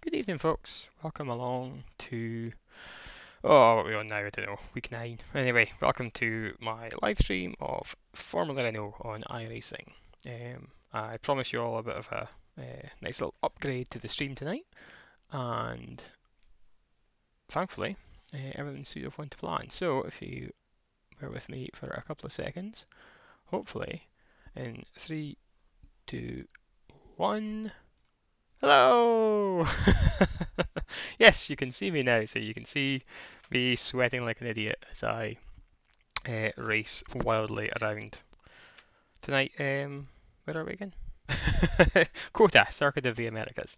Good evening, folks. Welcome along to what are we on now? I don't know. Week 9. Anyway, welcome to my live stream of Formula Renault on iRacing. I promise you all a bit of a nice little upgrade to the stream tonight, and thankfully, everything seems to have went to plan. So, if you bear with me for a couple of seconds, hopefully, in 3, 2, 1. Hello! Yes, you can see me now, so you can see me sweating like an idiot as I race wildly around. Tonight, where are we again? Kota, Circuit of the Americas.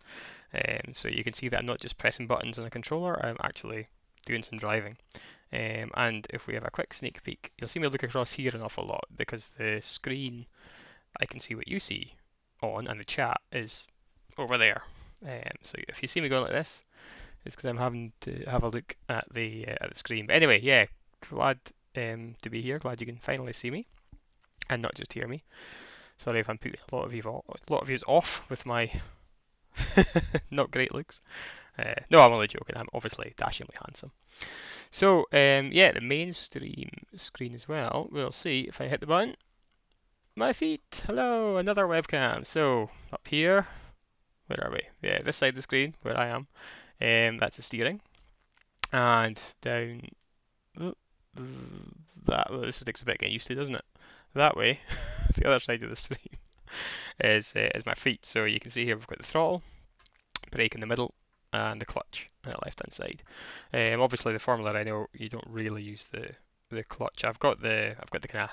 So you can see that I'm not just pressing buttons on the controller, I'm actually doing some driving. And if we have a quick sneak peek, you'll see me look across here an awful lot because the screen, I can see what you see on, and the chat is over there. So if you see me going like this, it's because I'm having to have a look at the screen. But anyway, yeah, glad to be here. Glad you can finally see me and not just hear me. Sorry if I'm putting a lot of you off with my not great looks. No, I'm only joking. I'm obviously dashingly handsome. So yeah, the main stream screen as well. We'll see if I hit the button. My feet. Hello, another webcam. So up here, where are we? Yeah, this side of the screen where I am. That's the steering. And down that, well, this takes a bit getting used to, doesn't it? That way, the other side of the screen is my feet. So you can see here we've got the throttle, brake in the middle, and the clutch on the left hand side. Obviously the Formula Renault, you don't really use the clutch. I've got the kind of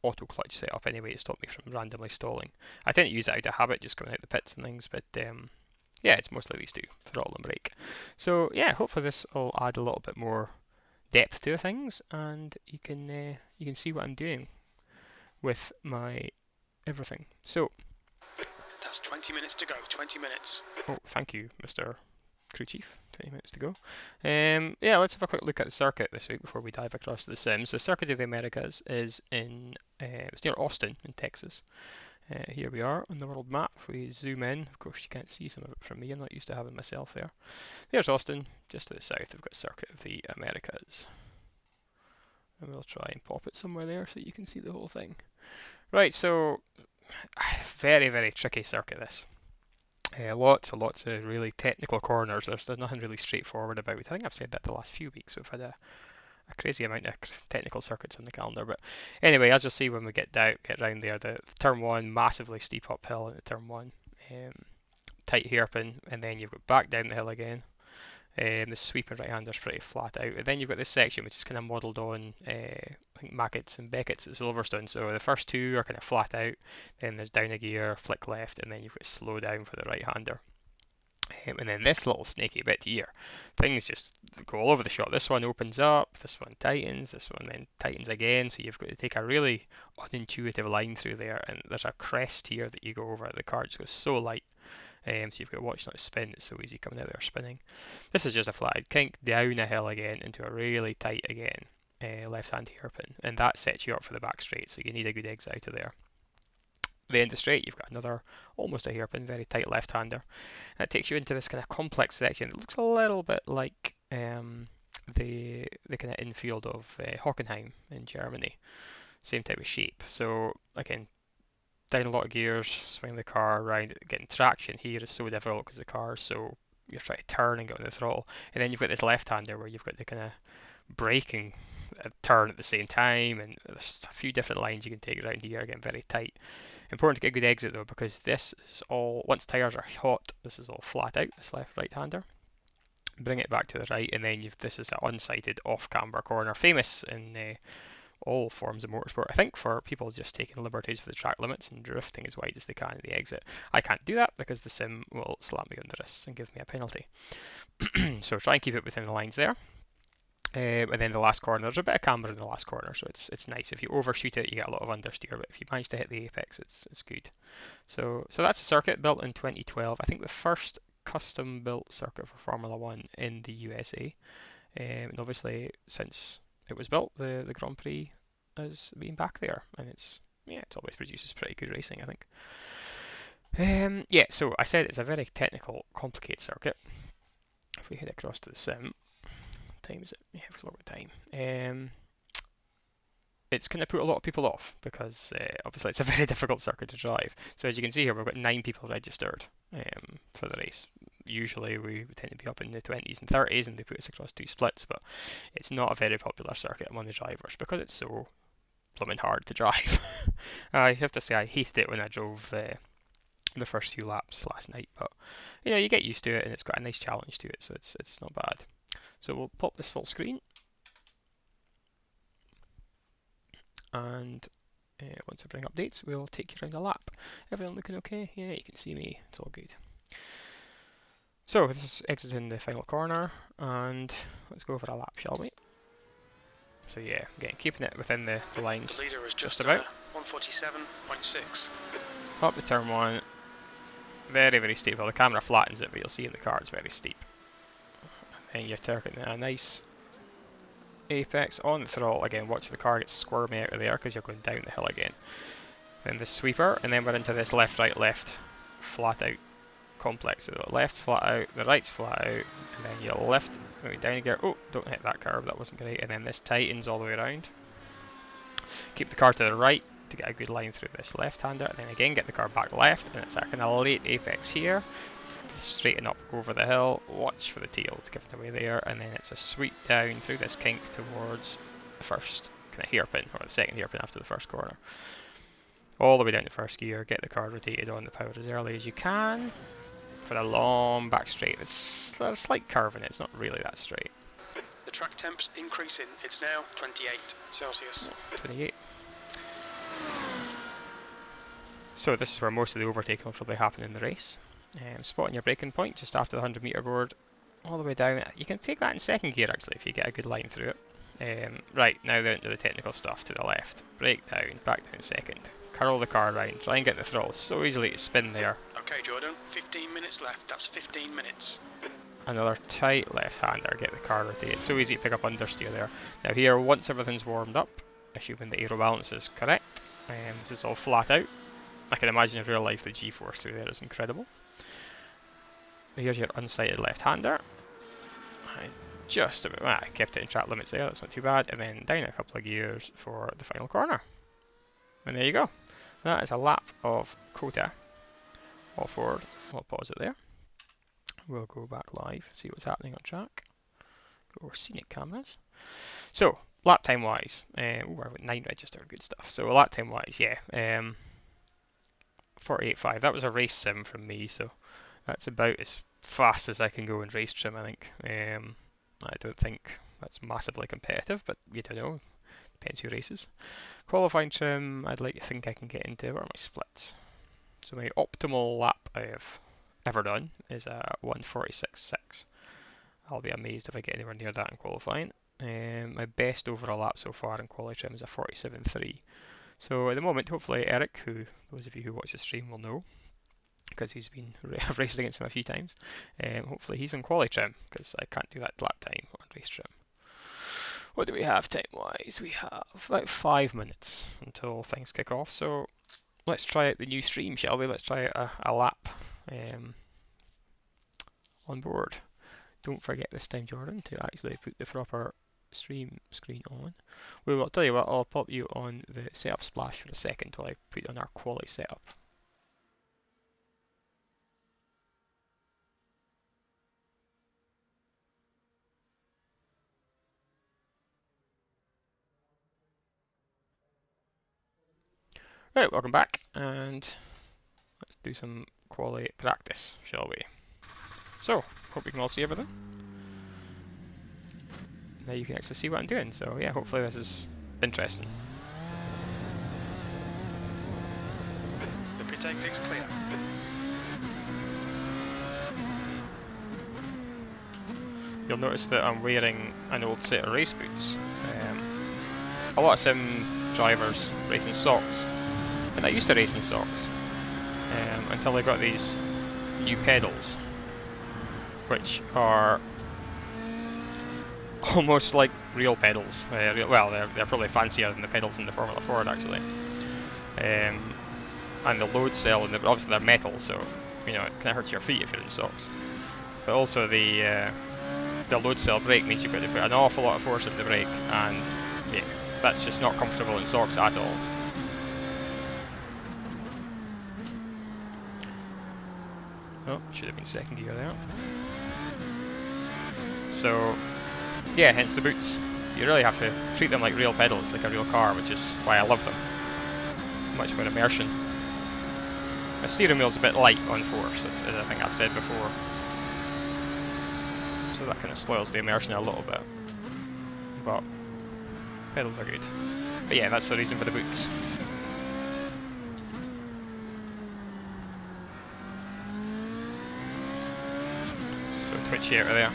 auto clutch set up anyway to stop me from randomly stalling. I tend to use it out of habit, just coming out the pits and things, but yeah, it's mostly these two, throttle and brake. So yeah, hopefully this will add a little bit more depth to things, and you can see what I'm doing with my everything. So that's 20 minutes to go. 20 minutes. Oh, thank you, Mr. Crew Chief. 20 minutes to go. Yeah, let's have a quick look at the circuit this week before we dive across to the sim. So, Circuit of the Americas is in it's near Austin in Texas. Here we are on the world map. If we zoom in, of course you can't see some of it from me. I'm not used to having myself there. There's Austin. Just to the south, we've got Circuit of the Americas. And we'll try and pop it somewhere there so you can see the whole thing. Right, so very, very tricky circuit this. Lots and lots of really technical corners. There's nothing really straightforward about it. I think I've said that the last few weeks. We've had a crazy amount of technical circuits on the calendar. But anyway, as you'll see when we get round there, the turn one, massively steep uphill in the turn one, tight hairpin, and then you've got back down the hill again. The sweeping right-hander's pretty flat out. And then you've got this section which is kind of modelled on, I think, Mackett's and Beckett's at Silverstone. So the first two are kind of flat out, then there's down a gear, flick left, and then you've got slow down for the right-hander. And then this little snaky bit here, things just go all over the shop. This one opens up, this one tightens, this one then tightens again. So you've got to take a really unintuitive line through there, and there's a crest here that you go over. The car just goes so light. So you've got to watch not to spin. It's so easy coming out there spinning. This is just a flat kink down a hill again into a really tight again left-hand hairpin, and that sets you up for the back straight. So you need a good exit out of there. The end of the straight, you've got another almost a hairpin, very tight left-hander. That takes you into this kind of complex section. It looks a little bit like the kind of infield of Hockenheim in Germany. Same type of shape. So again, down a lot of gears, swing the car around. Getting traction here is so difficult because the car is so, you're trying to turn and get on the throttle. And then you've got this left-hander where you've got the kind of braking turn at the same time, and there's a few different lines you can take around here, again very tight. Important to get a good exit though, because this is all, once tyres are hot, this is all flat out, this left right-hander. Bring it back to the right, and then this is an unsighted off-camber corner, famous in all forms of motorsport, I think, for people just taking liberties with the track limits and drifting as wide as they can at the exit. I can't do that because the sim will slap me on the wrists and give me a penalty. So try and keep it within the lines there. And then the last corner, there's a bit of camber in the last corner, so it's nice. If you overshoot it, you get a lot of understeer, but if you manage to hit the apex, it's good. So that's a circuit built in 2012. I think the first custom built circuit for Formula One in the USA. And obviously, since it was built, the Grand Prix has been back there, and it's always produces pretty good racing, I think. Yeah, so I said it's a very technical, complicated circuit. if we head across to the sim, time's it? Yeah, we've got time. It's going to put a lot of people off because obviously it's a very difficult circuit to drive. So as you can see here, we've got 9 people registered for the race. Usually we tend to be up in the 20s and 30s and they put us across 2 splits, but it's not a very popular circuit among the drivers because it's so blooming hard to drive. I have to say I hated it when I drove the first few laps last night, but you know, you get used to it and it's got a nice challenge to it, so it's not bad. So we'll pop this full screen. And once I bring updates, we'll take you around the lap. Everyone looking okay? Yeah, you can see me. It's all good. So this is exiting the final corner, and let's go for a lap, shall we? So yeah, again, keeping it within the lines. The leader is just about 147.6. Up the turn 1. Very, very steep. Well, the camera flattens it, but you'll see in the car it's very steep. And you're taking a nice apex on the throttle. Again, watch the car get squirmy out of there because you're going down the hill again. Then the sweeper, and then we're into this left, right, left, flat out complex. So the left's flat out, the right's flat out, and then you lift, maybe down you go. Oh, don't hit that curve, that wasn't great. And then this tightens all the way around. Keep the car to the right to get a good line through this left-hander, and then again get the car back left, and it's a kind of late apex here. Straighten up over the hill, watch for the tail to give it away there, and then it's a sweep down through this kink towards the first kind of hairpin, or the second hairpin after the first corner. All the way down to first gear, get the car rotated on the power as early as you can for a long back straight. It's a slight curve in it, it's not really that straight. The track temp's increasing, it's now 28 Celsius. 28. So this is where most of the overtake will probably happen in the race. Spotting your braking point just after the 100 metre board, all the way down. You can take that in second gear actually if you get a good line through it. Right, now into the technical stuff to the left. Brake down, back down second. Curl the car around, try and get the throttle so easily to spin there. Okay Jordan, 15 minutes left, that's 15 minutes. Another tight left-hander, get the car rotated, so easy to pick up understeer there. Now here, once everything's warmed up, assuming the aero balance is correct, this is all flat out. I can imagine in real life the G-force through there is incredible. Here's your unsighted left-hander. Just about, I kept it in track limits there, that's not too bad. And then down a couple of gears for the final corner. And there you go. That is a lap of Kota. Offboard, I'll pause it there. We'll go back live, see what's happening on track. Go over scenic cameras. So, lap time wise, we've got 9 registered, good stuff. So lap time wise, yeah, 48.5. That was a race sim from me, so that's about as fast as I can go in race trim, I think. I don't think that's massively competitive, but you don't know. Depends who races. Qualifying trim, I'd like to think I can get into. Where are my splits? So my optimal lap I have ever done is a 1:46.6. I'll be amazed if I get anywhere near that in qualifying. My best overall lap so far in quali trim is a 47.3. So at the moment, hopefully Eric, who those of you who watch the stream will know, because he's been raced against him a few times. Hopefully he's on quali trim, because I can't do that lap time on race trim. What do we have time-wise? We have about 5 minutes until things kick off, so let's try out the new stream, shall we? Let's try out a lap on board. Don't forget this time, Jordan, to actually put the proper stream screen on. Well, I'll tell you what, I'll pop you on the setup splash for a second while I put on our quali setup. Right, welcome back, and let's do some quali practice, shall we? So, hope you can all see everything. Now you can actually see what I'm doing, so yeah, hopefully this is interesting. The pit exit's clear. You'll notice that I'm wearing an old set of race boots. A lot of sim drivers race in socks, and I used to race in socks until I got these new pedals, which are almost like real pedals. Well, they're probably fancier than the pedals in the Formula Ford actually. And the load cell, and obviously they're metal, so you know it kind of hurts your feet if you're in socks. But also the the load cell brake means you've got to put an awful lot of force into the brake, and yeah, that's just not comfortable in socks at all. Oh, should have been second gear there. So, yeah, hence the boots. You really have to treat them like real pedals, like a real car, which is why I love them. Much more immersion. My steering wheel's a bit light on force, as I think I've said before. So that kind of spoils the immersion a little bit. But pedals are good. But yeah, that's the reason for the boots. So twitchy out of there.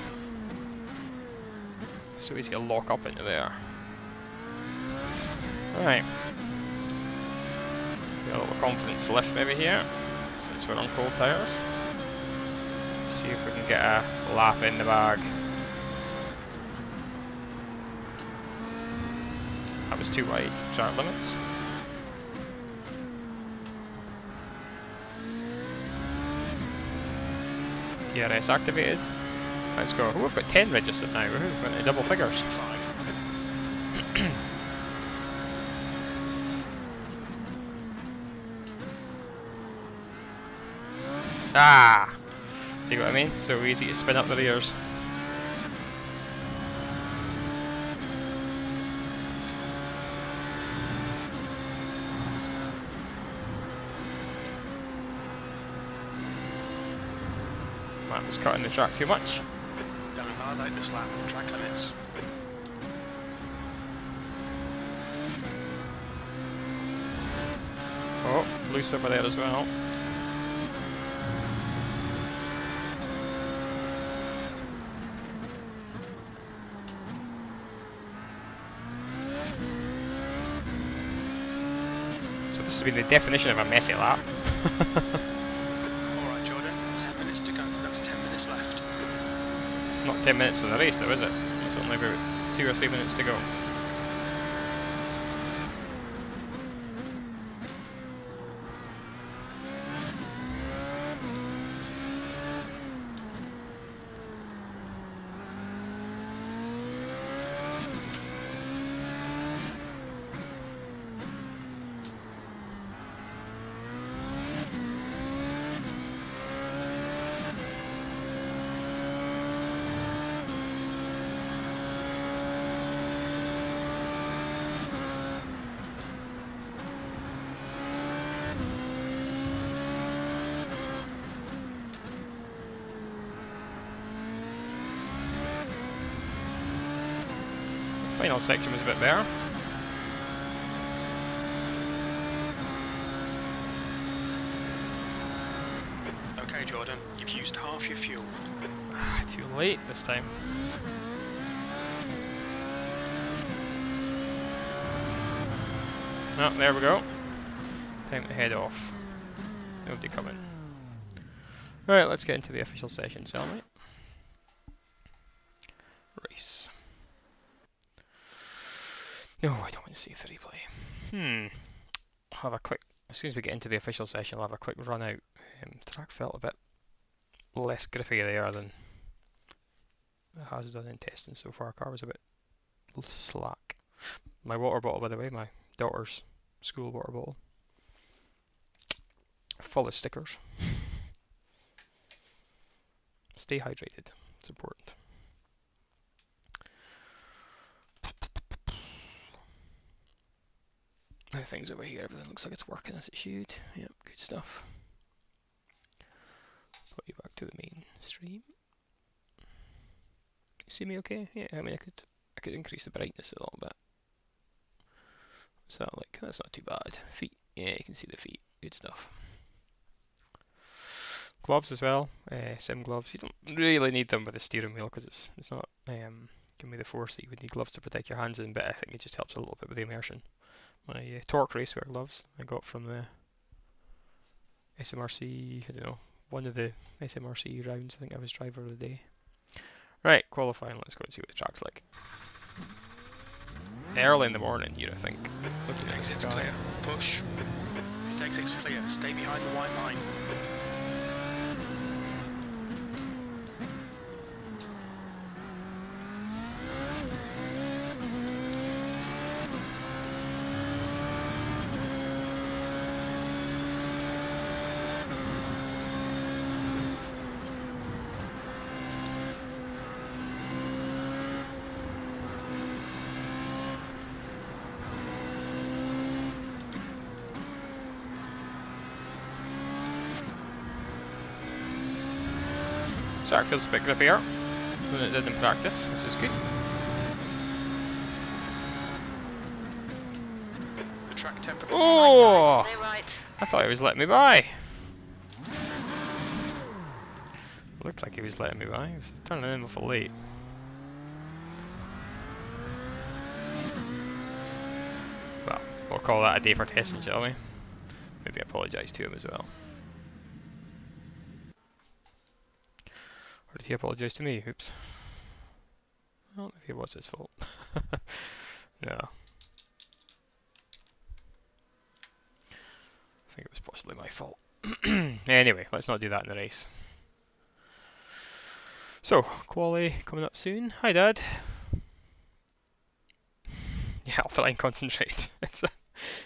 So easy to lock up into there. Right. Got a little confidence lift maybe here, since we're on cold tyres. See if we can get a lap in the bag. That was too wide, track limits. TRS activated. Let's go. Oh, we've got 10 registered now. We've got into double figures. 5. Ah! See what I mean? So easy to spin up the rears. That was cutting the track too much. Going violate this lap, track limits. Oh, loose over there as well. This has been the definition of a messy lap. Alright Jordan, 10 minutes to go, that's 10 minutes left. It's not 10 minutes of the race though, is it? It's only about 2 or 3 minutes to go. Final section was a bit better. Okay Jordan, you've used half your fuel. Too late this time. Oh, there we go. Time to head off. Nobody coming. Right, let's get into the official session, shall we? Race. No, I don't want to save the replay. I'll have a quick, as soon as we get into the official session, I'll have a quick run out. The track felt a bit less grippy there than it has done in testing so far. Car was a bit slack. My water bottle, by the way, my daughter's school water bottle, full of stickers. Stay hydrated, it's important. Now things over here, everything looks like it's working as it should. Yep, good stuff. Put you back to the main stream. You see me okay? Yeah, I mean I could increase the brightness a little bit. What's that like? That's not too bad. Feet, yeah, you can see the feet. Good stuff. Gloves as well, sim gloves. You don't really need them with the steering wheel because it's not giving me the force that you would need gloves to protect your hands in, but I think it just helps a little bit with the immersion. My torque racewear gloves I got from the SMRC, I don't know, one of the SMRC rounds. I think I was driver of the day. Right, qualifying, let's go and see what the track's like. Early in the morning, you'd think. Looking at the Exit's sky. clear, push. Exit's clear, stay behind the white line. Track feels a bit grippier than it did in practice, which is good. The track temperature. Oh! Clear right. I thought he was letting me by. Looked like he was letting me by. He was turning in awful late. Well, we'll call that a day for testing, shall we? Maybe apologise to him as well. Or did he apologise to me? Oops. Well, maybe it was his fault. No. I think it was possibly my fault. Anyway, let's not do that in the race. So, quali coming up soon. Hi, Dad. Yeah, I'll try and concentrate.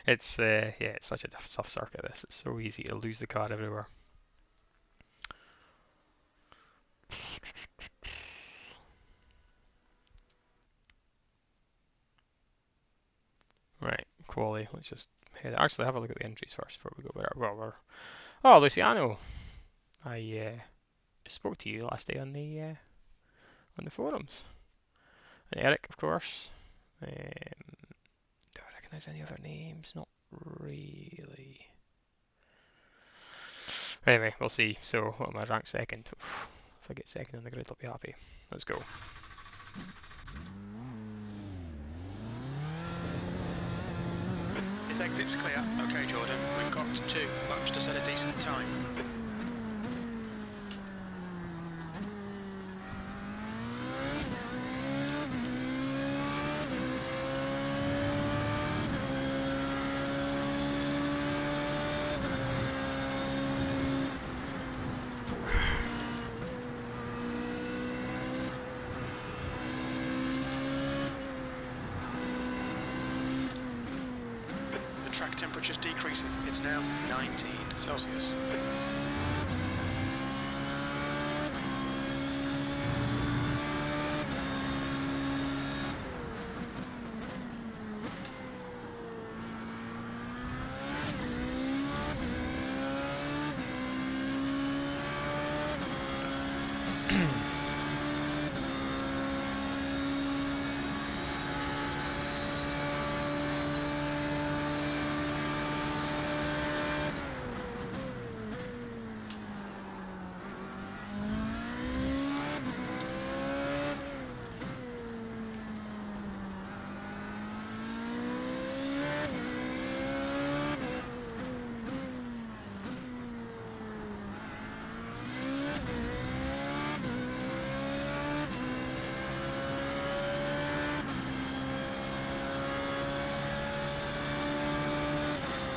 It's such a tough circuit. This it's so easy to lose the car everywhere. Right, quali. Let's just actually have a look at the entries first before we go. Oh, Luciano. I spoke to you last day on the forums. And Eric, of course. Do I recognise any other names? Not really. Anyway, we'll see. So, what am I ranked second? If I get second in the grid, I'll be happy. Let's go. If exit's clear, okay, Jordan. We've got 2 laps to set a decent time. Track temperature's decreasing. It's now 19 Celsius.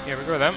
Here we go then.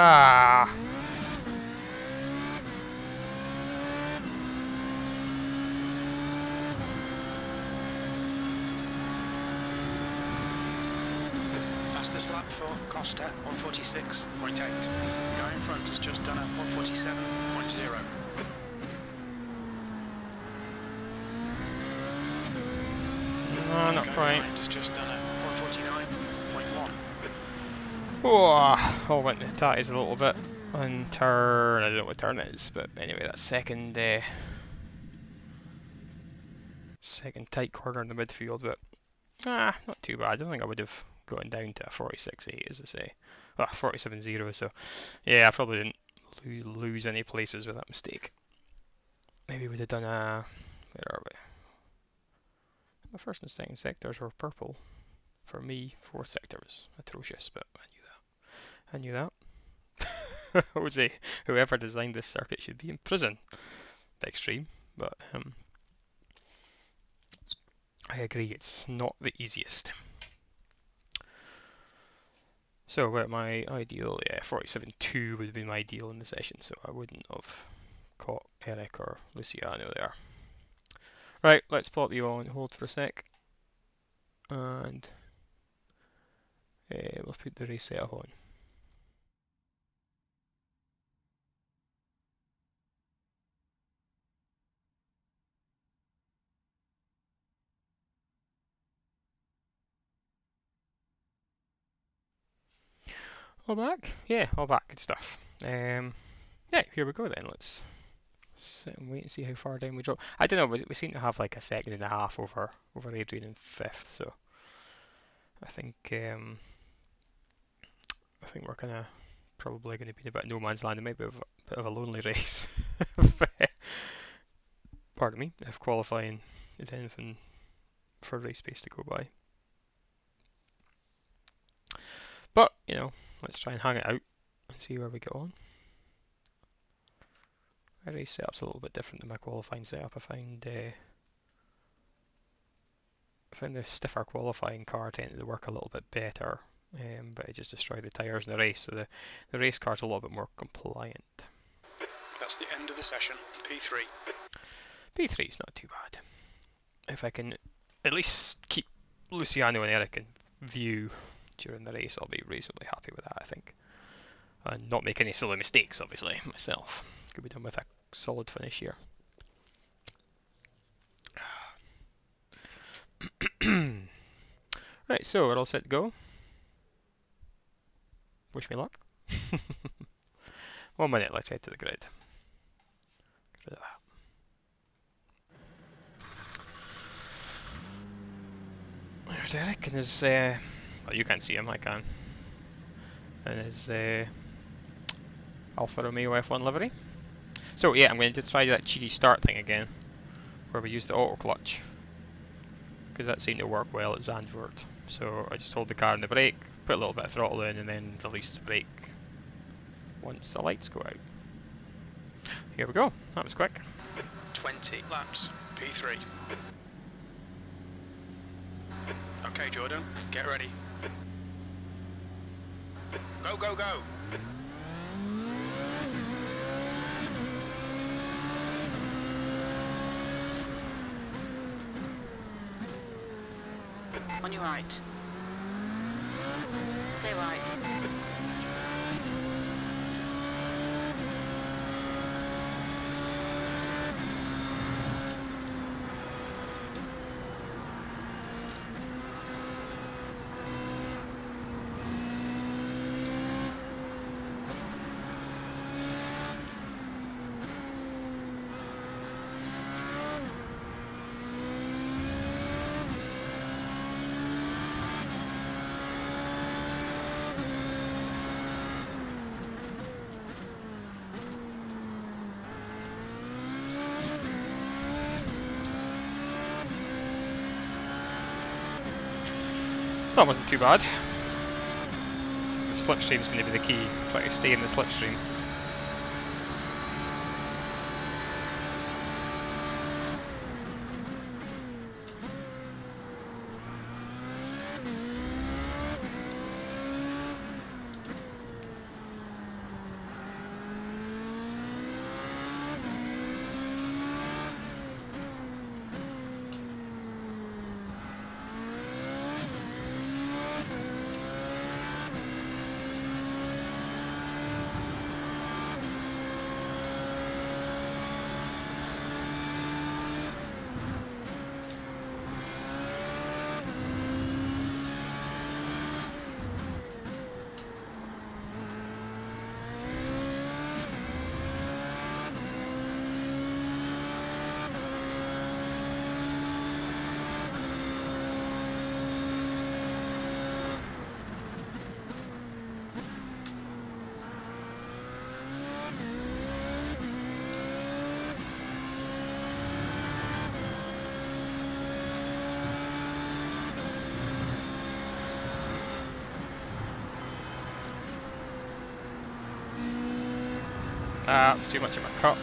Ah! Fastest lap for Costa, 146.8. Guy in front has just done a 147.0. No, not quite. Has just done a 149.1. Oh, went the tatties a little bit on turn. I don't know what turn it is, but anyway, that second tight corner in the midfield, but not too bad. I don't think I would have gone down to a 46.8, as I say. 47.0, so yeah, I probably didn't lose any places with that mistake. Maybe we'd have done a... Where are we? My first and second sectors were purple. For me, fourth sector was atrocious, but I knew that. Jose, whoever designed this circuit should be in prison. The extreme, but I agree, it's not the easiest. So, where my ideal, 47.2 would be my ideal in the session, so I wouldn't have caught Eric or Luciano there. Right, let's pop you on hold for a sec, and we'll put the race setup on. All back? Yeah, all back, good stuff. Yeah, here we go then, let's sit and wait and see how far down we drop. I don't know, we seem to have like a second and a half over Adrian in fifth, so I think we're kind of probably going to be in a bit of no man's land. It might be a bit of a lonely race. Pardon me, if qualifying is anything for race space to go by. But, you know, let's try and hang it out and see where we get on. My race setup's a little bit different than my qualifying setup. I find the stiffer qualifying car tended to work a little bit better, but it just destroyed the tyres in the race, so the race car's a little bit more compliant. That's the end of the session, P3. P3's not too bad. If I can at least keep Luciano and Eric in view during the race, I'll be reasonably happy with that, I think. And not make any silly mistakes, obviously, myself. Could be done with a solid finish here. Right, so we're all set to go. Wish me luck. 1 minute, let's head to the grid. Get rid of that. There's Eric and his, well, you can't see him, I can. And his Alfa Romeo F1 livery. So yeah, I'm going to try that cheeky start thing again, where we use the auto clutch, because that seemed to work well at Zandvoort. So I just hold the car on the brake, put a little bit of throttle in, and then release the brake once the lights go out. Here we go, that was quick. 20 laps, P3. Okay, Jordan, get ready. Go, go, go! On your right. Stay right. That wasn't too bad. The slipstream's going to be the key. Try to stay in the slipstream. Ah, it was too much of a cut.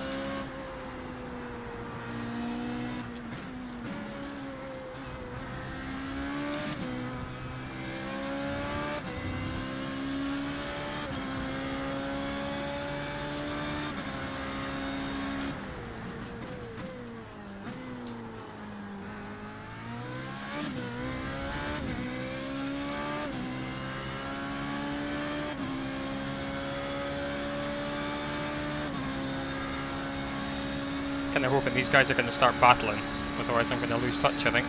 Kind of hoping these guys are going to start battling, otherwise I'm going to lose touch, I think.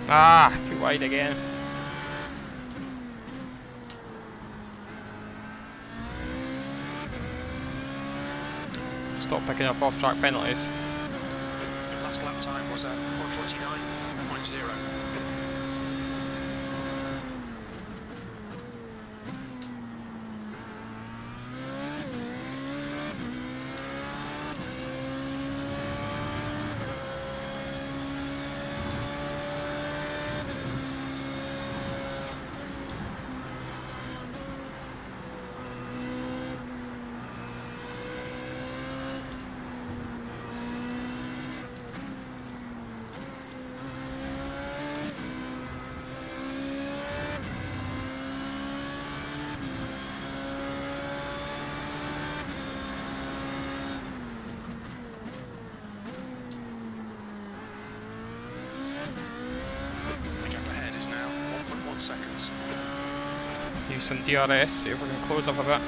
Ah, too wide again. Stop picking up off-track penalties. Your last lap time was 1:49.0. Seconds. Use some DRS, see if we can close up a bit.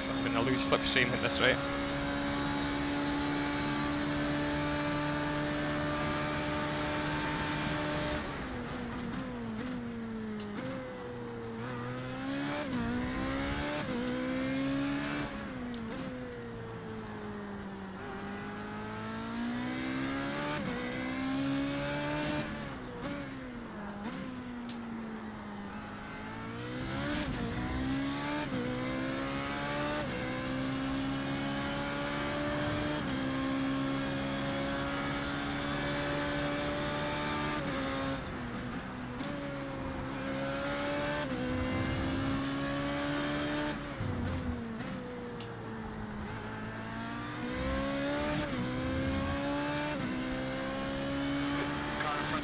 So I'm going to lose slipstream at this rate.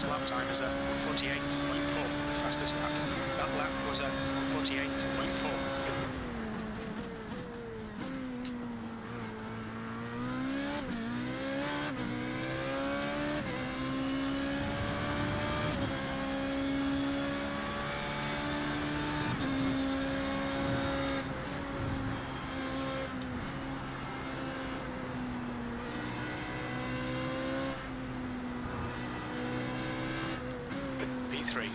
Lap time is at 1:48.4. Fastest lap. That lap was at 1:48.4. P3.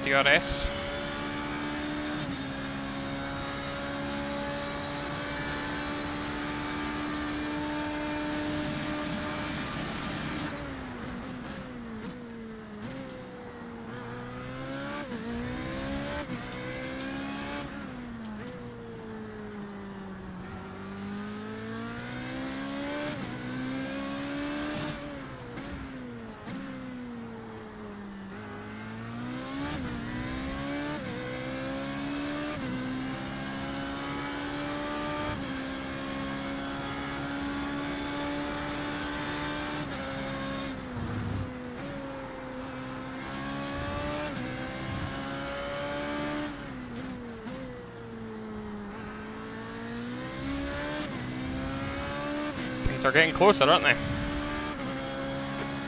DRS. Things are getting closer, aren't they?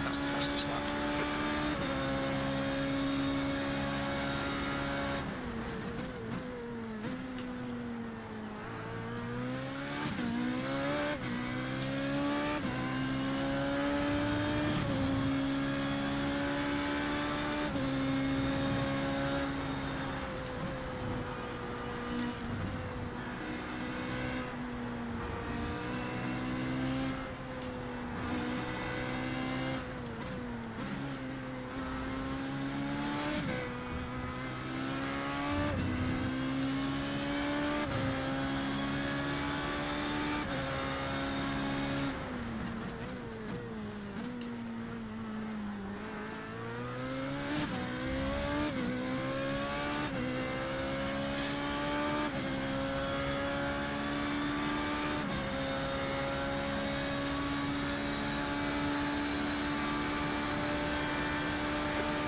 That's the fastest lap.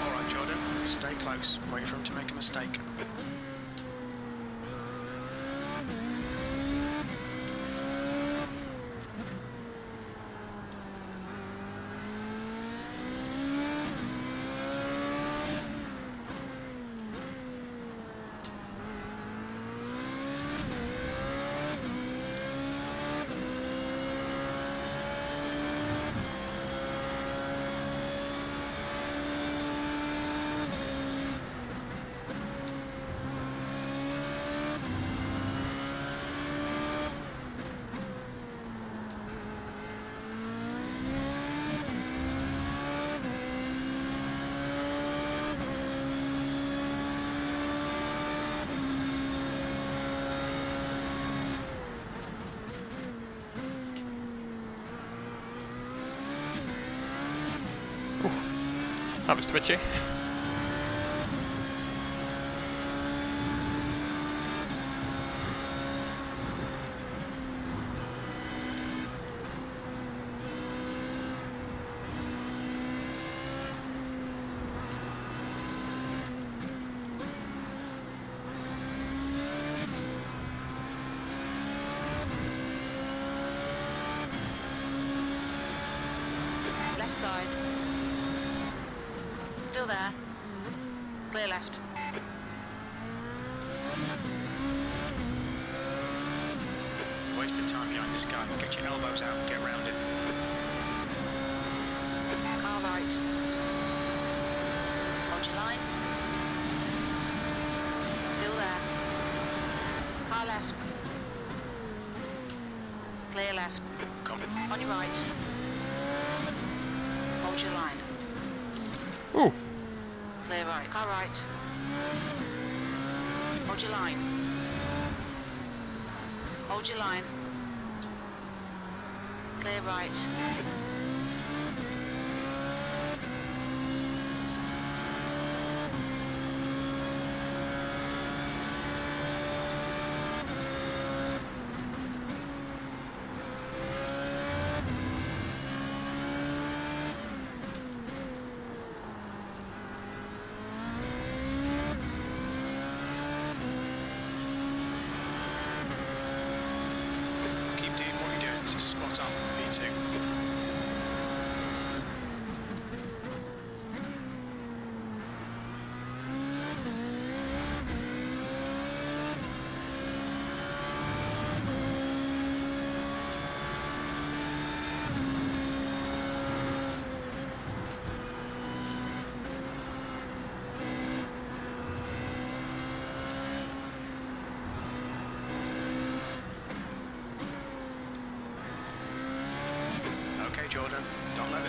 Alright, Jordan, stay close. Wait for him to make a mistake. That was twitchy. Left side. Still there. Clear left. Wasted time behind this guy. Get your elbows out and get round him. Car right. Hold your line. Still there. Car left. Clear left. Copy. On your right. Hold your line. Ooh. Clear right. Car right. Hold your line. Hold your line. Clear right. Keep doing what you're doing. This is spot on. Me too.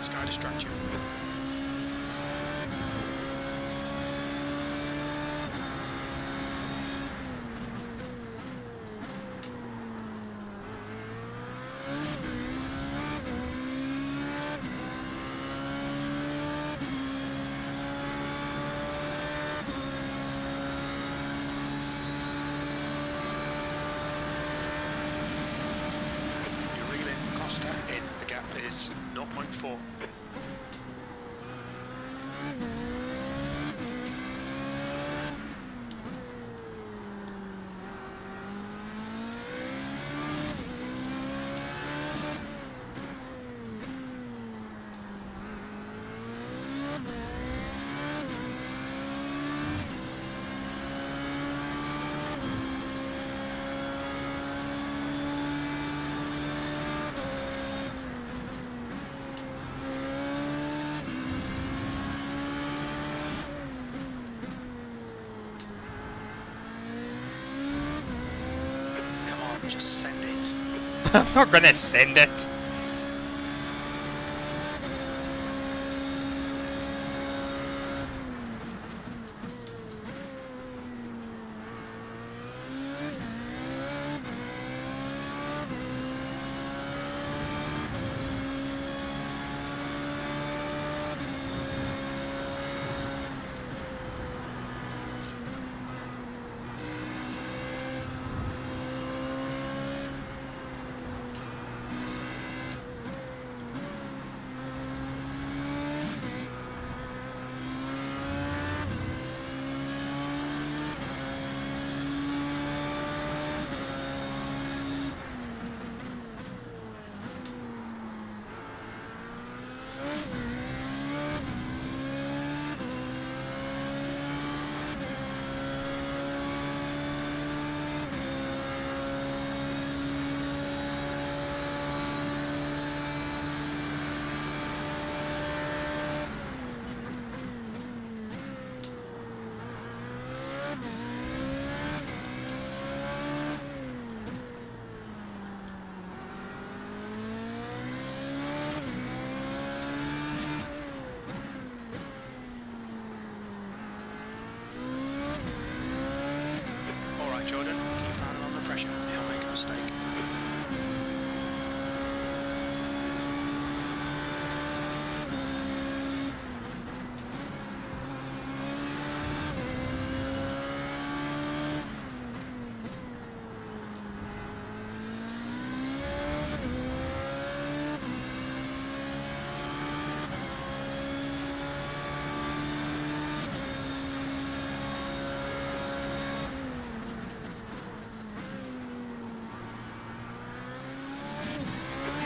this guy distract you. You reel in Costa in, the gap is 0.4. Come on, just send it. I'm not gonna send it. Alright Jordan, keep handling on the pressure, he'll make a mistake.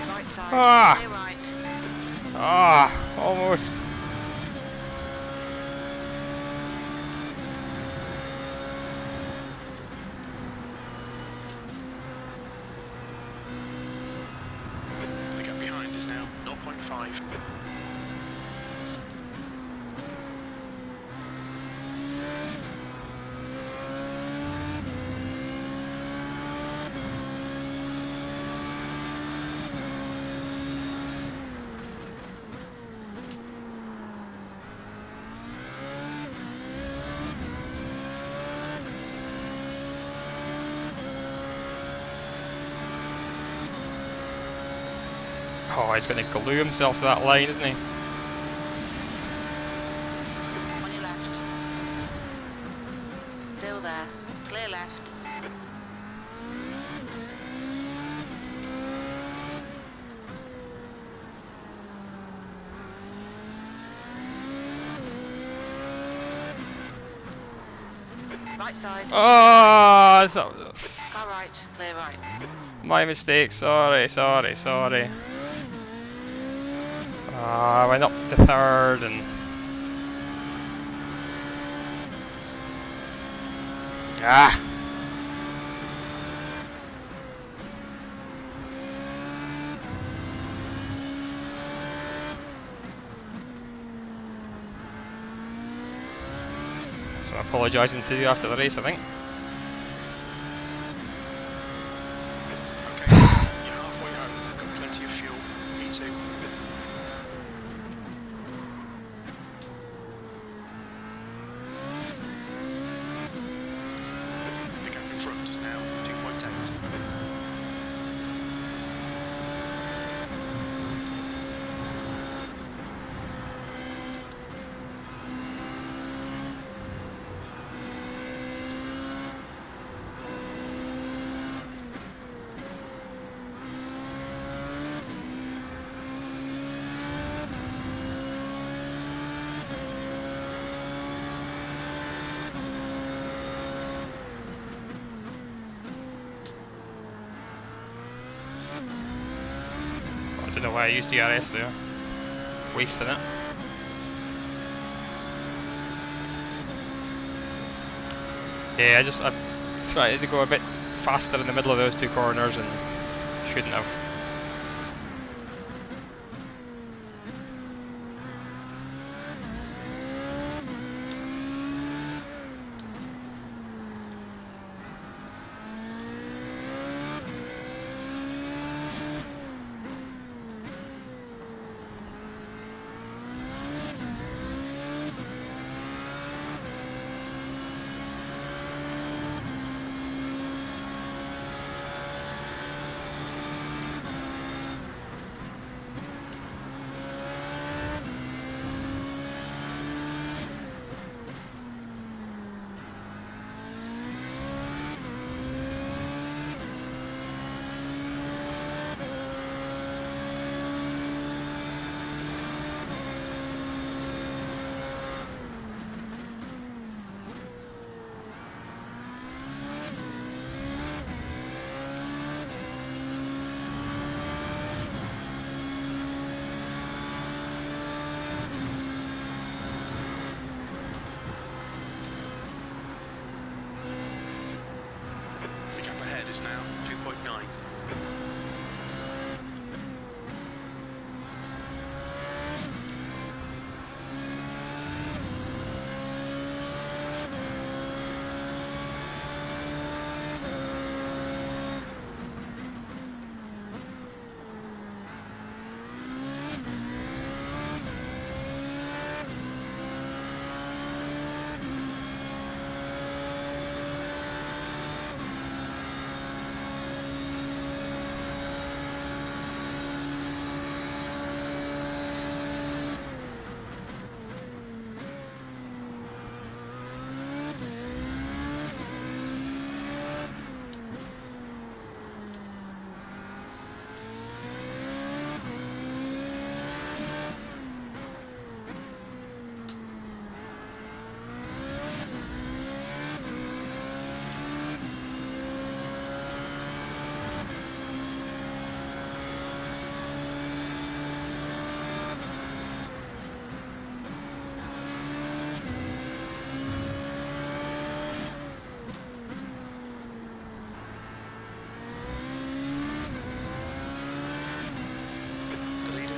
Right side. Ah. Clear right. Ah, almost. The gap behind is now 0.5. Oh, he's going to glue himself to that line, isn't he? On your left. Still there. Clear left. Right side. Oh, Car right. Clear right. my mistake. Sorry. I went up to third and... Ah! So I'm apologising to you after the race, I think. Okay, you're halfway home, got plenty of fuel, P2. Don't know why I used DRS there. Wasting it. Yeah, I tried to go a bit faster in the middle of those two corners and shouldn't have. Is now 2.9.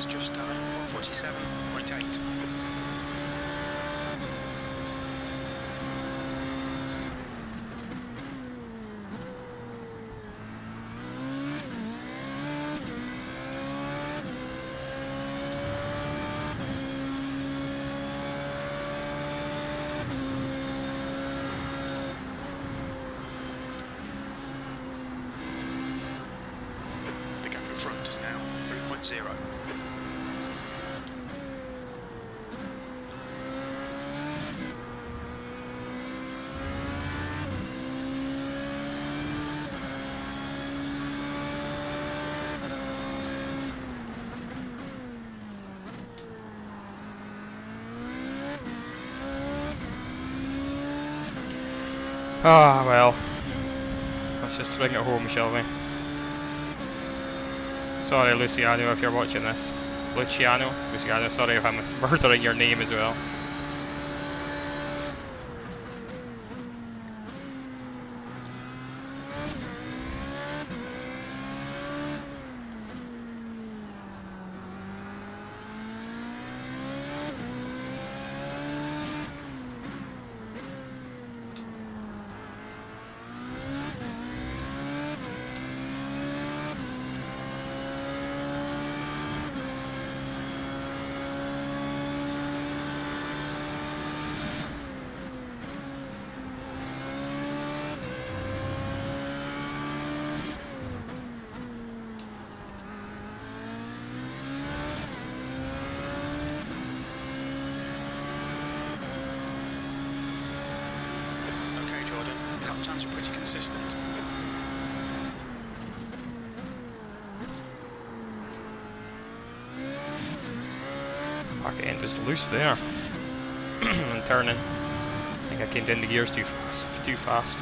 Just done 147.8. The gap in front is now 3.0. Ah, well. Let's just bring it home, shall we? Sorry, Luciano, if you're watching this. Luciano, sorry if I'm murdering your name as well. Times are pretty consistent. Back end is loose there. And turning. I think I came down the gears too fast.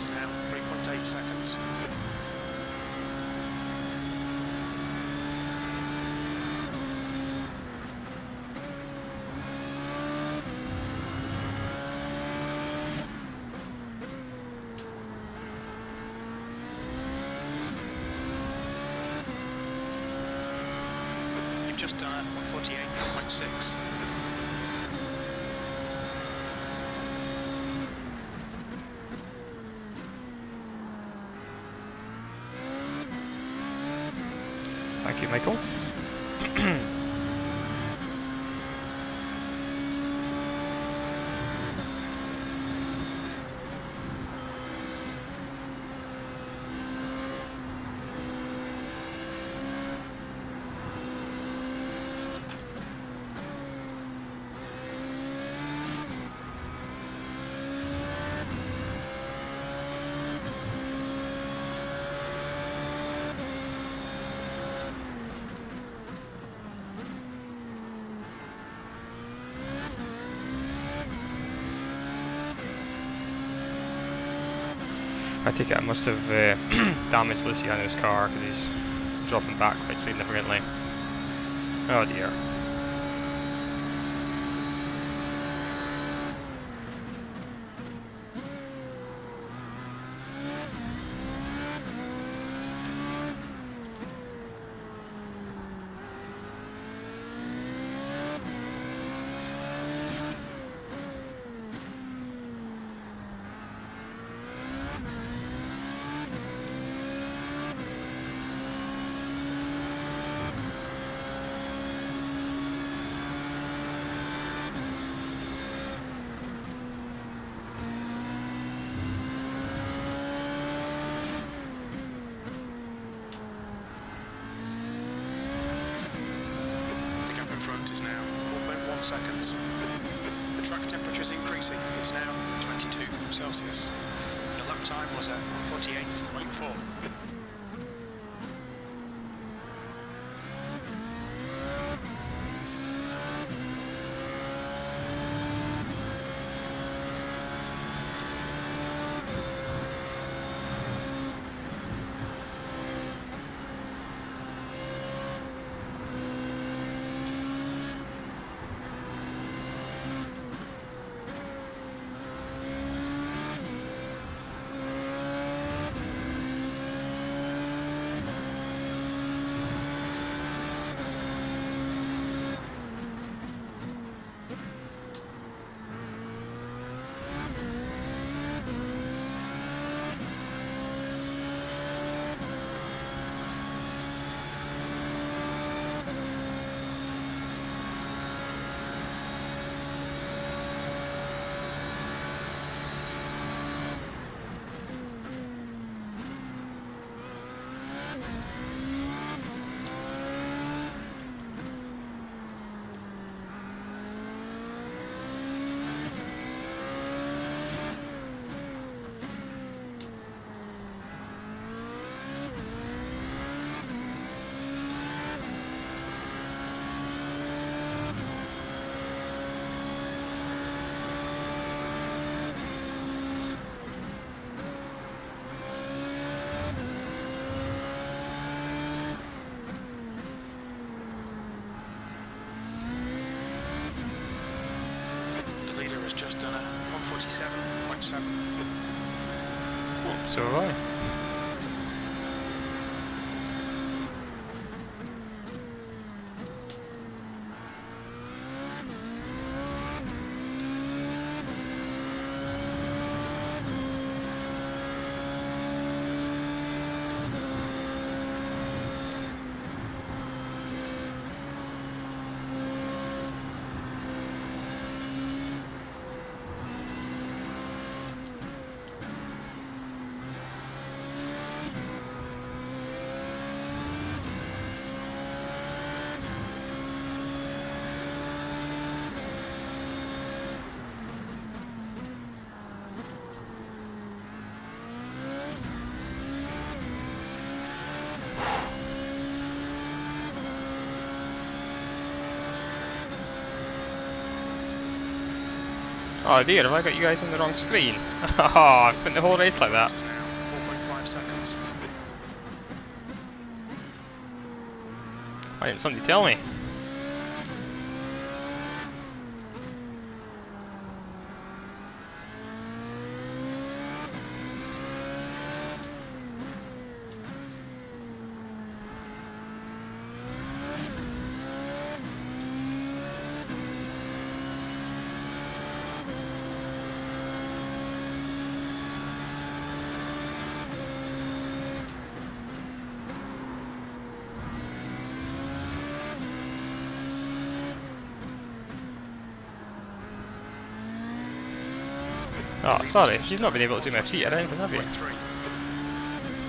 seconds now, 3.8 seconds. You've just done 148.6. Thank you, Michael. I take it I must have damaged Luciano's car because he's dropping back quite significantly. Oh dear. Is now 4.1 seconds. The track temperature is increasing. It's now 22 Celsius. The lap time was at 148.4. Just done a 147.7. So have I. Oh dear, have I got you guys on the wrong screen? Oh, I've spent the whole race like that. Is now 4.5 seconds. Why didn't somebody tell me? Oh, sorry, you've not been able to see my feet or anything, have you? 3.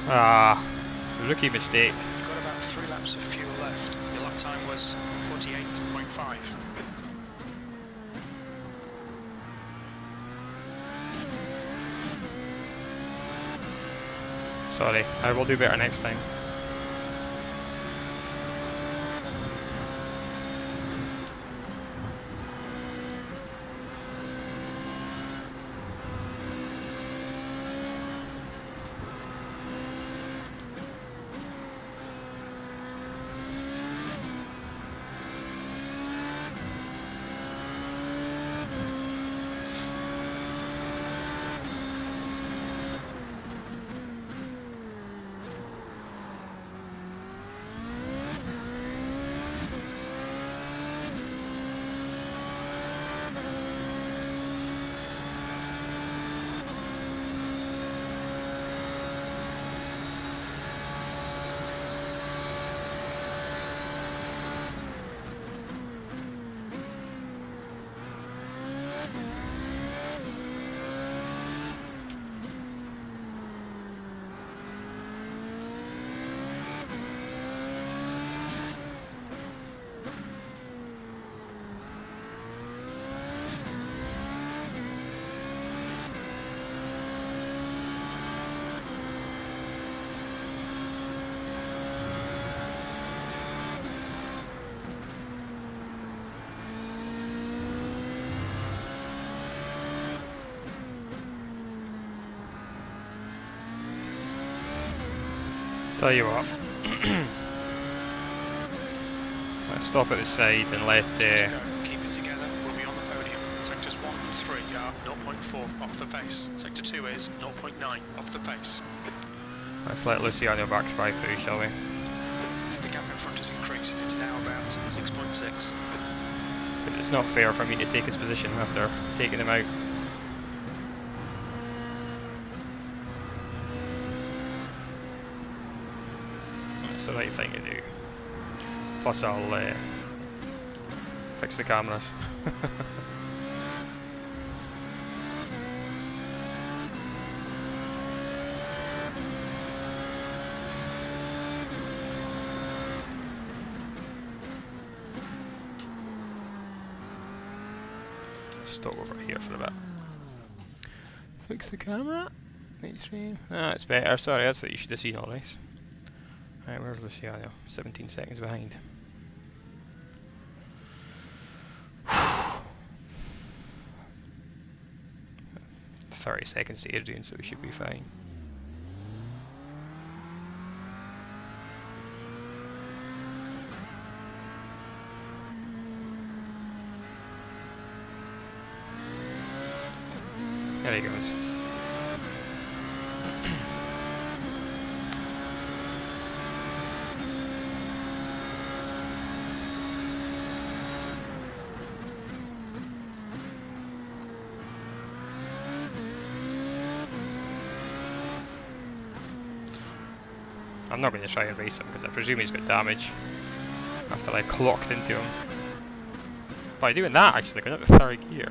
Ah, rookie mistake. You've got about 3 laps of fuel left. Your lap time was 48.5. Sorry, I will do better next time. Tell you what, let's stop at the side and let Keep it together, we'll be on the podium. Sectors 1 and 3 are 0.4 off the pace. Sector 2 is 0.9 off the pace. let's let Luciano back to drive through, shall we? The gap in front has increased, it's now about 6.6. But it's not fair for me to take his position after taking him out. It's the right thing to do. Plus I'll fix the cameras. Stop over here for a bit. Fix the camera. Mainstream. Ah, it's better. Sorry, that's what you should have seen all this. Right, where's Luciano? 17 seconds behind. 30 seconds to Adrian, so we should be fine. There he goes. I'm not going to try and race him because I presume he's got damage after I clocked into him. By doing that, actually, going up to third gear.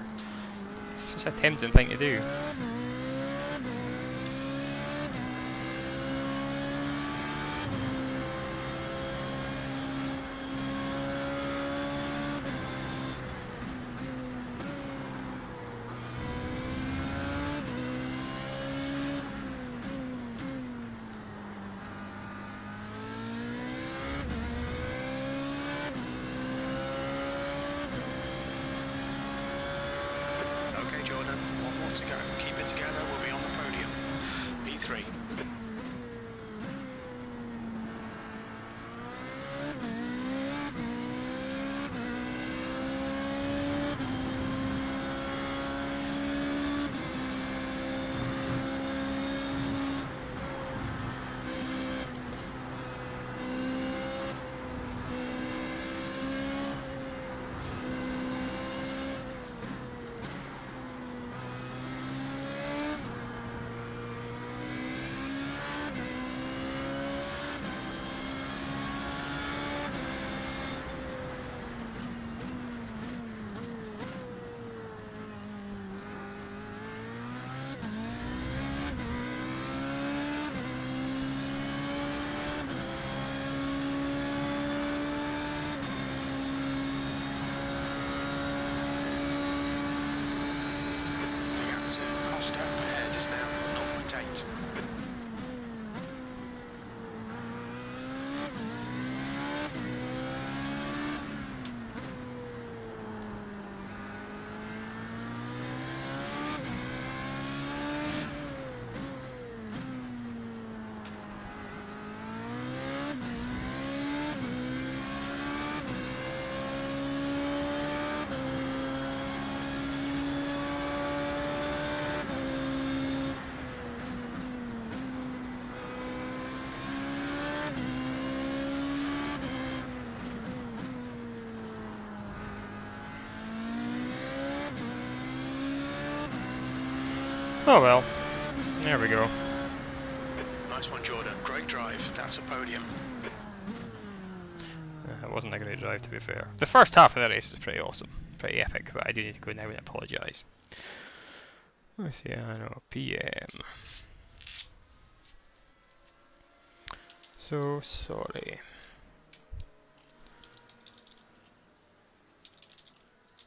It's such a tempting thing to do. to go. Keep it together, we'll be on the podium. P3. Oh well, there we go. Nice one, Jordan. Great drive. That's a podium. It wasn't a great drive, to be fair. The first half of the race was pretty awesome, pretty epic, but I do need to go now and apologise. Let's see, I know, PM. So sorry.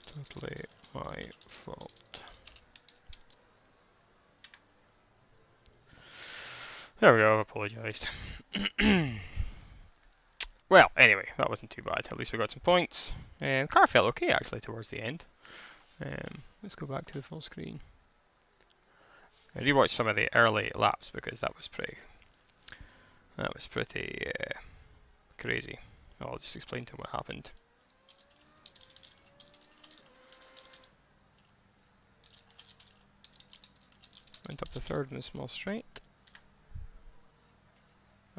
Totally my fault. There we go, I've apologised. Well, anyway, that wasn't too bad. At least we got some points. The car felt okay actually towards the end. Let's go back to the full screen. I rewatched some of the early laps because that was pretty crazy. I'll just explain to you what happened. Went up the third in a small straight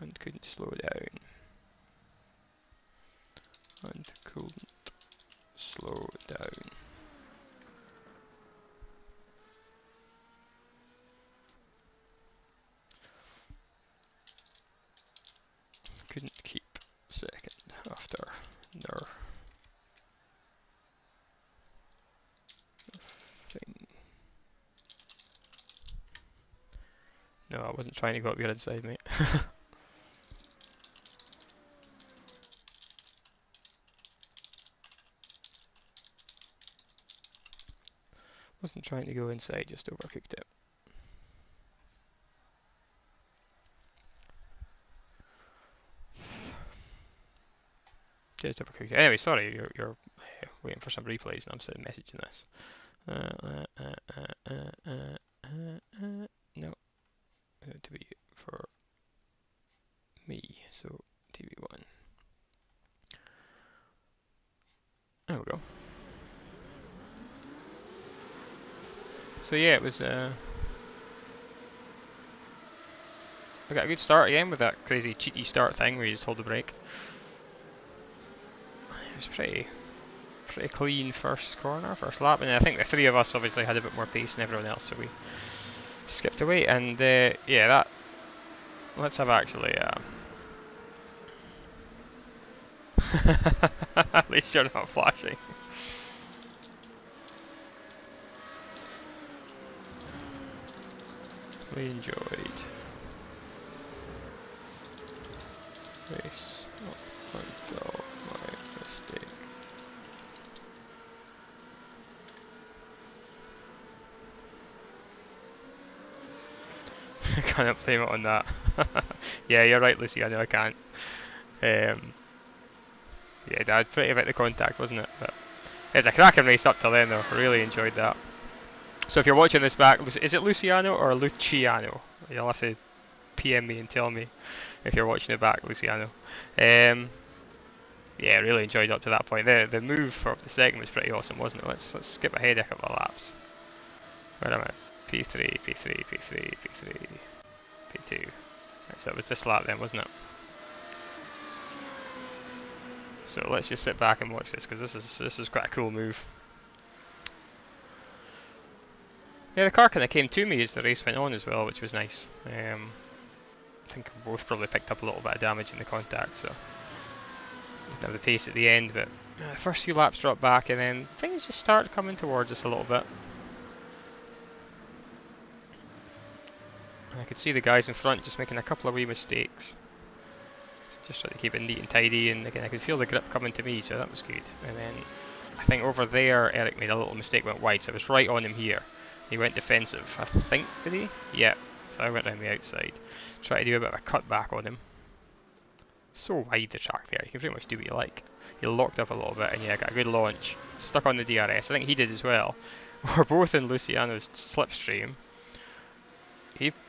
and couldn't slow down. And couldn't slow down. Couldn't keep second after their thing. No, I wasn't trying to go up your inside, mate. Wasn't trying to go inside, just overcooked it. Just overcooked it. Anyway, sorry, you're waiting for some replays and I'm sending a message in this. No, to be for me, so TV1. There we go. So yeah, it was I got a good start again with that crazy cheaty start thing where you just hold the brake. It was pretty clean first lap, and I think the three of us obviously had a bit more pace than everyone else, so we skipped away. And yeah, that. Let's have actually. At least you're not flashing. We enjoyed race up until my mistake. Can't blame it on that. Yeah, you're right, Lucy. I know I can't. Yeah, Dad, pretty about the contact, wasn't it? But it was a cracking race up till then, though. Really enjoyed that. So if you're watching this back, is it Luciano or Luciano? You'll have to PM me and tell me if you're watching it back, Luciano. Yeah, really enjoyed up to that point. The move for the second was pretty awesome, wasn't it? Let's skip ahead a couple of laps. Where am I? P3, P3, P3, P3, P2. Right, so it was this lap then, wasn't it? So let's just sit back and watch this, because this is quite a cool move. Yeah, the car kind of came to me as the race went on as well, which was nice. I think we both probably picked up a little bit of damage in the contact, so didn't have the pace at the end, but the first few laps dropped back, and then things just started coming towards us a little bit. And I could see the guys in front just making a couple of wee mistakes. So just trying to keep it neat and tidy, and again I could feel the grip coming to me, so that was good. And then I think over there Eric made a little mistake, went wide, so I was right on him here. He went defensive, I think, did he? Yeah, so I went around the outside. Try to do a bit of a cut back on him. So wide the track there, you can pretty much do what you like. He locked up a little bit, and yeah, got a good launch. Stuck on the DRS, I think he did as well. We're both in Luciano's slipstream.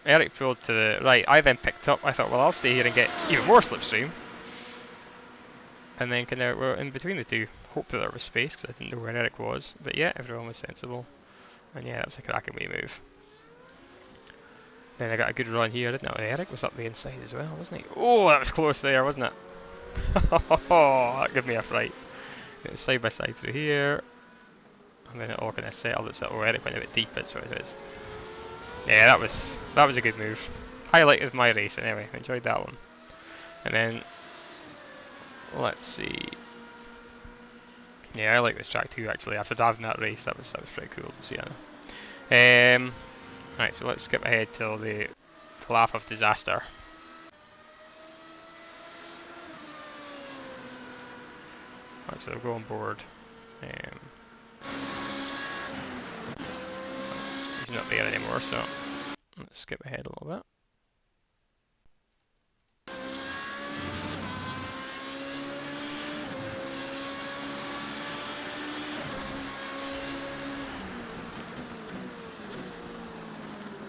Eric pulled to the right, I then picked up, I thought, well, I'll stay here and get even more slipstream. And then kind of we're in between the two. Hope that there was space, because I didn't know where Eric was. But yeah, everyone was sensible. And yeah, that was a cracking wee move. Then I got a good run here, didn't I? Eric was up the inside as well, wasn't he? Oh, that was close there, wasn't it? That gave me a fright. It was side by side through here. And then it all kind of settled itself. Oh, Eric went a bit deep, that's what it is. Yeah, that was a good move. Highlight of my race anyway, enjoyed that one. And then, let's see. Yeah, I like this track too actually, after driving that race, that was pretty cool to see. Right, so let's skip ahead till the lap of disaster. Right, so we'll go on board. He's not there anymore, so let's skip ahead a little bit.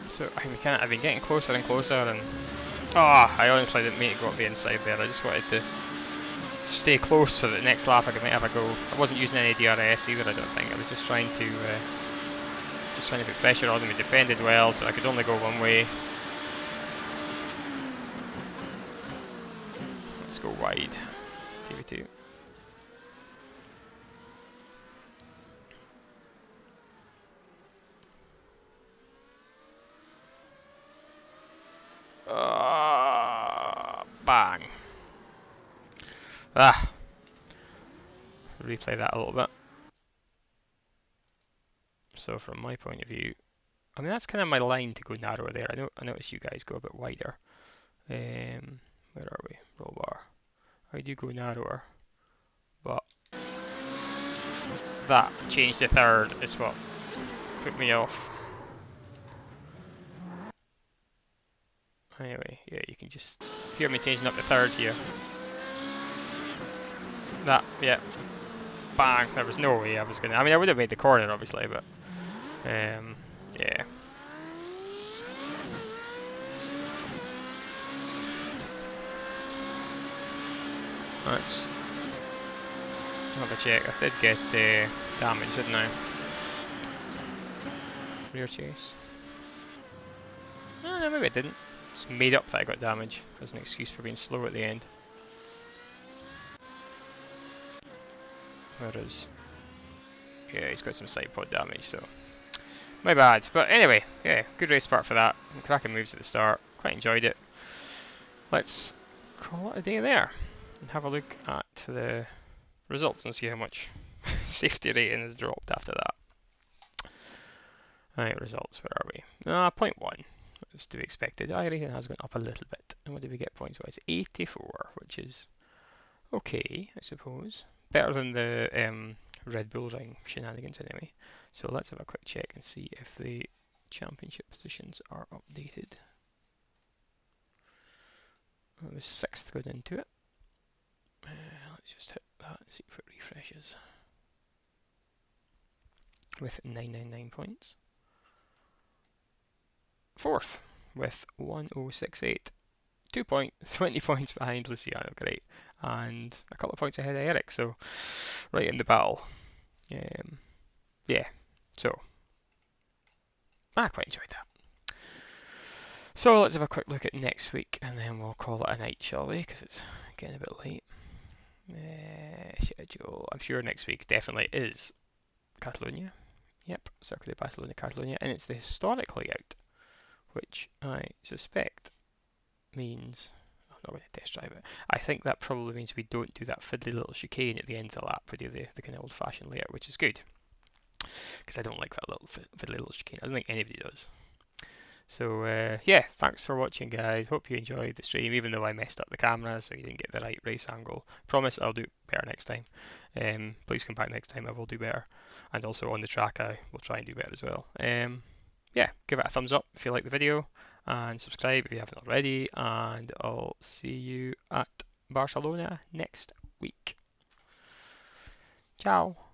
So I've been getting closer and closer, and I honestly didn't mean to go up the inside there. I just wanted to stay close so that the next lap I could have a go. I wasn't using any DRS either, I don't think. I was just trying to put pressure on them. He defended well, so I could only go one way. Let's go wide. TV2. Bang. Replay that a little bit. So from my point of view, I mean that's kind of my line to go narrower there. I notice you guys go a bit wider. Where are we? Roll bar. I do go narrower, but that change to third is what put me off. Anyway, yeah, you can just hear me changing up to third here. That, yeah. Bang! There was no way I was gonna. I mean, I would have made the corner, obviously, but yeah. Let's have a check. I did get damage, didn't I? Rear chase. No, maybe I didn't. It's made up that I got damage as an excuse for being slow at the end. Whereas, yeah, he's got some side pod damage, so my bad. But anyway, yeah, good race part for that. Cracking moves at the start. Quite enjoyed it. Let's call it a day there and have a look at the results and see how much safety rating has dropped after that. Right, results, where are we? 0.1. That was to be expected. iRacing has gone up a little bit. And what did we get points wise? 84, which is okay, I suppose. Better than the Red Bull Ring shenanigans anyway. So let's have a quick check and see if the championship positions are updated. I was 6th going into it. Let's just hit that and see if it refreshes. With 999 points. 4th with 1068. 20 points behind Luciano, great. And a couple of points ahead of Eric, so right in the battle. Yeah, so I quite enjoyed that. So let's have a quick look at next week and then we'll call it a night, shall we? Because it's getting a bit late. Schedule. I'm sure next week definitely is Catalonia. Yep, Circuit de Barcelona, Catalonia, and it's the historic layout, which I suspect means I'm not going to test drive it. I think that probably means we don't do that fiddly little chicane at the end of the lap. We do the kind of old-fashioned layout, which is good because I don't like that little fiddly little chicane. I don't think anybody does. So yeah, thanks for watching, guys. Hope you enjoyed the stream, even though I messed up the camera, so you didn't get the right race angle. Promise I'll do better next time. Please come back next time. I will do better, and also on the track I will try and do better as well. Yeah, give it a thumbs up if you like the video, and subscribe if you haven't already. And I'll see you at Barcelona next week. Ciao.